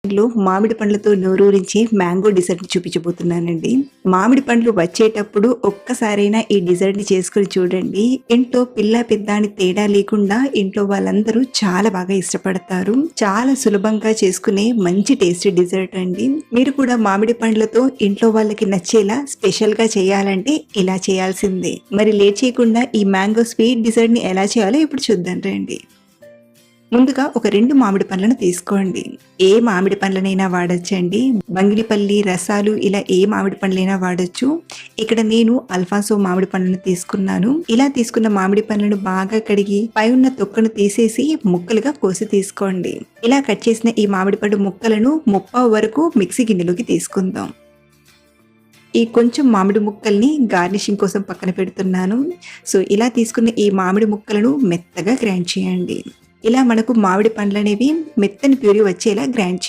లో మామిడి పండ్లతో నోరూరించి మ్యాంగో డిజర్ట్ చూపించబోతున్నానండి. మామిడి పండ్లు వచ్చేటప్పుడు ఒక్కసారైనా ఈ డిజర్ట్‌ని చేసుకొని చూడండి. ఇంట్లో పిల్ల, పెద్ద అని తేడా లేకుండా ఇంట్లో వాళ్ళందరూ చాలా బాగా ఇష్టపడతారు. చాలా సులభంగా చేసుకునే మంచి టేస్టీ డిజర్ట్ అండి. మీరు కూడా మామిడి పండ్లతో ఇంట్లో వాళ్ళకి నచ్చేలా స్పెషల్‌గా చేయాలంటే ఇలా చేయాల్సిందే. మరి లేట్ చేయకుండా ఈ మ్యాంగో స్వీట్ డిజర్ట్‌ని ఎలా చేయాలో ఇప్పుడు చూద్దాం రండి. ముందుగా ఒక 2 మామిడి పండ్లను తీసుకోండి. ఏ మామిడి పండ్లనైనా వాడొచ్చండి. బంగినపల్లి, రసాలు ఇలా ఏ మామిడి పండ్లైనా వాడొచ్చు. ఇక్కడ నేను అల్ఫాన్సో మామిడి పండ్లను తీసుకున్నాను. ఇలా తీసుకున్న మామిడి పండ్లను బాగా కడిగి పై ఉన్న తొక్కను తీసేసి ముక్కలుగా కోసి తీసుకోండి. ఇలా కట్ చేసిన ఈ మామిడి పండు ముక్కలను ముప్పావు వరకు మిక్సీ గిన్నెలోకి తీసుకుందాం. ఈ కొంచెం మామిడి ముక్కల్ని గార్నిషింగ్ కోసం పక్కన పెడుతున్నాను. సో ఇలా తీసుకున్న ఈ మామిడి ముక్కలను మెత్తగా గ్రైండ్ చేయండి. ఇలా మనకు మామిడి పండ్లనేవి మెత్తని ప్యూరీ వచ్చేలా గ్రైండ్